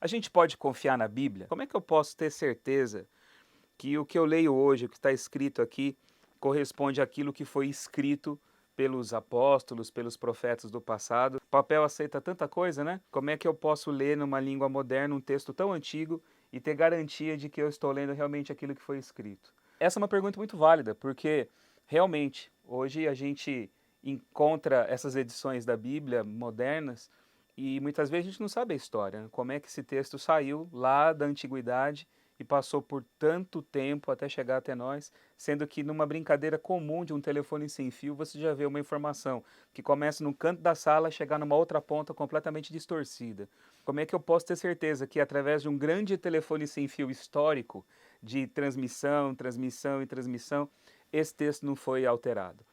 A gente pode confiar na Bíblia? Como é que eu posso ter certeza que o que eu leio hoje, o que está escrito aqui, corresponde àquilo que foi escrito pelos apóstolos, pelos profetas do passado? O papel aceita tanta coisa, né? Como é que eu posso ler numa língua moderna um texto tão antigo e ter garantia de que eu estou lendo realmente aquilo que foi escrito? Essa é uma pergunta muito válida, porque realmente hoje a gente encontra essas edições da Bíblia modernas e muitas vezes a gente não sabe a história, né? Como é que esse texto saiu lá da antiguidade e passou por tanto tempo até chegar até nós, sendo que numa brincadeira comum de um telefone sem fio, você já vê uma informação que começa no canto da sala e chegar numa outra ponta completamente distorcida. Como é que eu posso ter certeza que através de um grande telefone sem fio histórico, de transmissão, transmissão e transmissão, esse texto não foi alterado?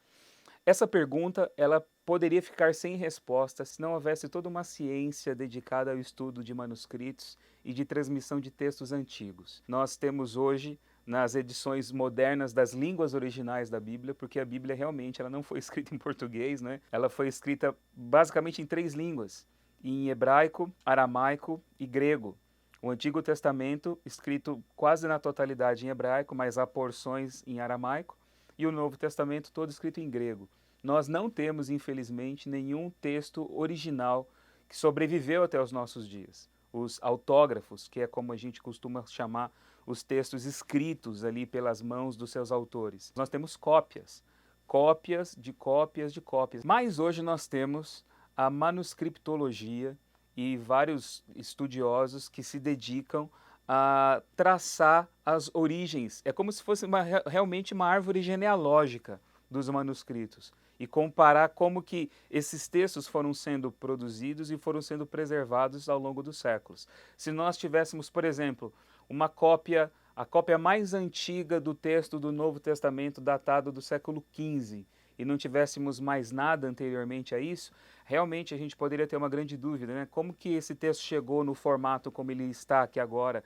Essa pergunta, ela poderia ficar sem resposta se não houvesse toda uma ciência dedicada ao estudo de manuscritos e de transmissão de textos antigos. Nós temos hoje, nas edições modernas das línguas originais da Bíblia, porque a Bíblia realmente ela não foi escrita em português, né? Ela foi escrita basicamente em três línguas, em hebraico, aramaico e grego. O Antigo Testamento, escrito quase na totalidade em hebraico, mas há porções em aramaico, e o Novo Testamento todo escrito em grego. Nós não temos, infelizmente, nenhum texto original que sobreviveu até os nossos dias. Os autógrafos, que é como a gente costuma chamar os textos escritos ali pelas mãos dos seus autores. Nós temos cópias, cópias de cópias de cópias. Mas hoje nós temos a manuscriptologia e vários estudiosos que se dedicam a traçar as origens. É como se fosse realmente uma árvore genealógica dos manuscritos e comparar como que esses textos foram sendo produzidos e foram sendo preservados ao longo dos séculos. Se nós tivéssemos, por exemplo, uma cópia, a cópia mais antiga do texto do Novo Testamento datado do século XV, e não tivéssemos mais nada anteriormente a isso, realmente a gente poderia ter uma grande dúvida, né? Como que esse texto chegou no formato como ele está aqui agora?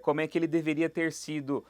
Como é que ele deveria ter sido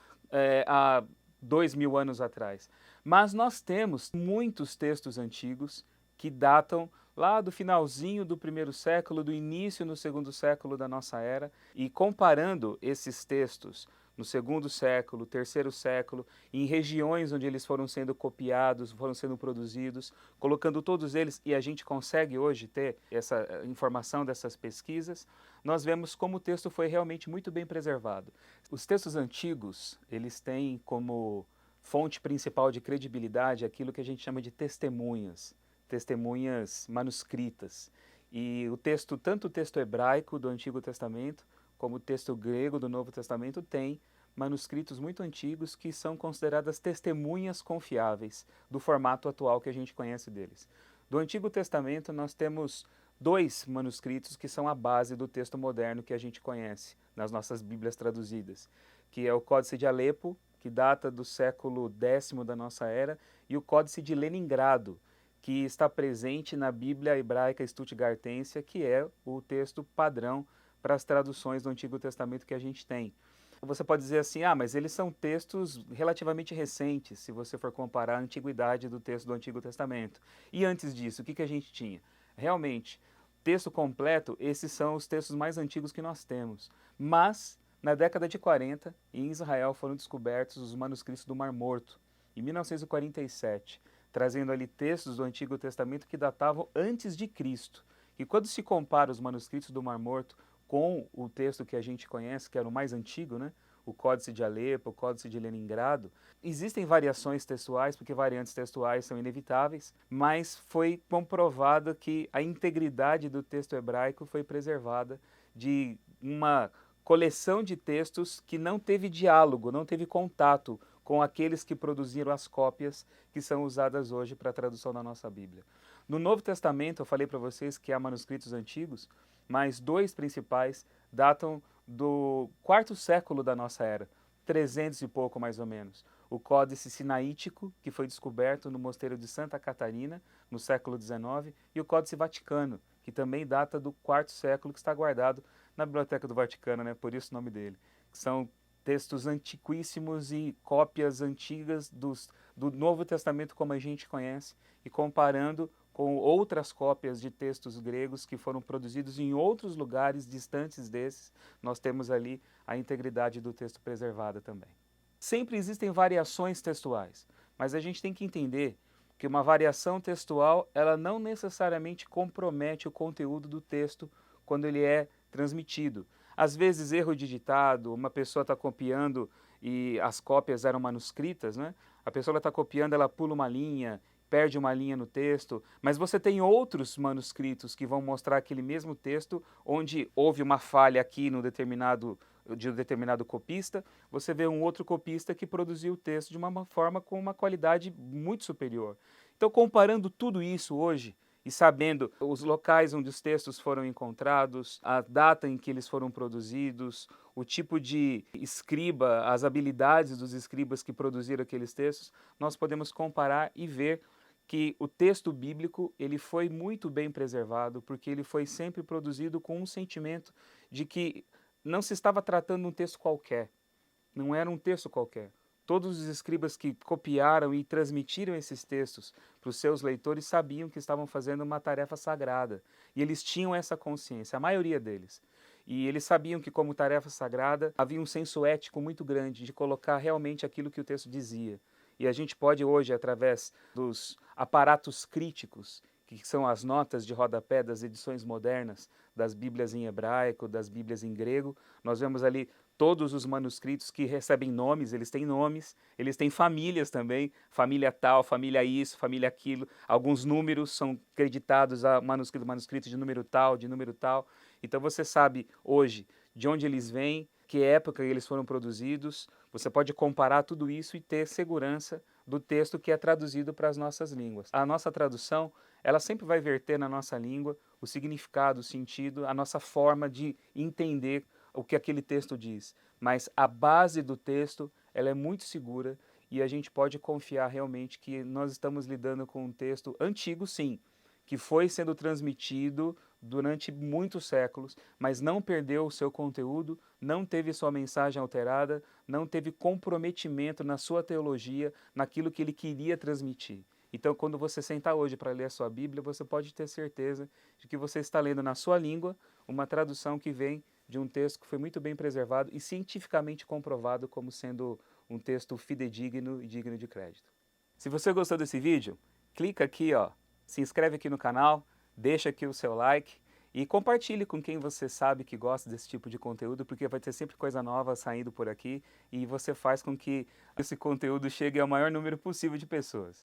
há 2000 anos atrás? Mas nós temos muitos textos antigos que datam lá do finalzinho do primeiro século, do início no segundo século da nossa era, e comparando esses textos no segundo século, terceiro século, em regiões onde eles foram sendo copiados, foram sendo produzidos, colocando todos eles, e a gente consegue hoje ter essa informação dessas pesquisas, nós vemos como o texto foi realmente muito bem preservado. Os textos antigos, eles têm como fonte principal de credibilidade aquilo que a gente chama de testemunhas, testemunhas manuscritas. E o texto, tanto o texto hebraico do Antigo Testamento, como o texto grego do Novo Testamento, tem manuscritos muito antigos que são consideradas testemunhas confiáveis do formato atual que a gente conhece deles. Do Antigo Testamento nós temos dois manuscritos que são a base do texto moderno que a gente conhece nas nossas Bíblias traduzidas, que é o Códice de Alepo, que data do século X da nossa era, e o Códice de Leningrado, que está presente na Bíblia Hebraica Stuttgartense, que é o texto padrão para as traduções do Antigo Testamento que a gente tem. Você pode dizer assim, mas eles são textos relativamente recentes, se você for comparar a antiguidade do texto do Antigo Testamento. E antes disso, o que a gente tinha? Realmente, texto completo, esses são os textos mais antigos que nós temos. Mas, na década de 40, em Israel foram descobertos os manuscritos do Mar Morto, em 1947, trazendo ali textos do Antigo Testamento que datavam antes de Cristo. E quando se compara os manuscritos do Mar Morto com o texto que a gente conhece, que era o mais antigo, né? O Códice de Alepo, o Códice de Leningrado. Existem variações textuais, porque variantes textuais são inevitáveis, mas foi comprovado que a integridade do texto hebraico foi preservada de uma coleção de textos que não teve diálogo, não teve contato com aqueles que produziram as cópias que são usadas hoje para a tradução da nossa Bíblia. No Novo Testamento, eu falei para vocês que há manuscritos antigos, mas dois principais datam do quarto século da nossa era, 300 e pouco mais ou menos. O Códice Sinaítico, que foi descoberto no Mosteiro de Santa Catarina, no século XIX, e o Códice Vaticano, que também data do quarto século, que está guardado na Biblioteca do Vaticano, né? Por isso o nome dele. São textos antiquíssimos e cópias antigas do Novo Testamento como a gente conhece, e comparando com outras cópias de textos gregos que foram produzidos em outros lugares distantes desses, nós temos ali a integridade do texto preservada também. Sempre existem variações textuais, mas a gente tem que entender que uma variação textual, ela não necessariamente compromete o conteúdo do texto quando ele é transmitido. Às vezes, erro de ditado, uma pessoa está copiando e as cópias eram manuscritas, né? A pessoa está copiando, ela pula uma linha, perde uma linha no texto, mas você tem outros manuscritos que vão mostrar aquele mesmo texto, onde houve uma falha aqui no de um determinado copista, você vê um outro copista que produziu o texto de uma forma com uma qualidade muito superior. Então, comparando tudo isso hoje, e sabendo os locais onde os textos foram encontrados, a data em que eles foram produzidos, o tipo de escriba, as habilidades dos escribas que produziram aqueles textos, nós podemos comparar e ver que o texto bíblico ele foi muito bem preservado, porque ele foi sempre produzido com um sentimento de que não se estava tratando de um texto qualquer, não era um texto qualquer. Todos os escribas que copiaram e transmitiram esses textos para os seus leitores sabiam que estavam fazendo uma tarefa sagrada. E eles tinham essa consciência, a maioria deles. E eles sabiam que, como tarefa sagrada, havia um senso ético muito grande de colocar realmente aquilo que o texto dizia. E a gente pode hoje, através dos aparatos críticos, que são as notas de rodapé das edições modernas, das Bíblias em hebraico, das Bíblias em grego, nós vemos ali todos os manuscritos que recebem nomes, eles têm famílias também, família tal, família isso, família aquilo, alguns números são creditados a manuscrito de número tal, de número tal. Então você sabe hoje de onde eles vêm, que época eles foram produzidos, você pode comparar tudo isso e ter segurança do texto que é traduzido para as nossas línguas. A nossa tradução, ela sempre vai verter na nossa língua o significado, o sentido, a nossa forma de entender o que aquele texto diz, mas a base do texto ela é muito segura e a gente pode confiar realmente que nós estamos lidando com um texto antigo, sim, que foi sendo transmitido durante muitos séculos, mas não perdeu o seu conteúdo, não teve sua mensagem alterada, não teve comprometimento na sua teologia, naquilo que ele queria transmitir. Então, quando você sentar hoje para ler a sua Bíblia, você pode ter certeza de que você está lendo na sua língua uma tradução que vem de um texto que foi muito bem preservado e cientificamente comprovado como sendo um texto fidedigno e digno de crédito. Se você gostou desse vídeo, clica aqui, ó, se inscreve aqui no canal, deixa aqui o seu like e compartilhe com quem você sabe que gosta desse tipo de conteúdo, porque vai ter sempre coisa nova saindo por aqui e você faz com que esse conteúdo chegue ao maior número possível de pessoas.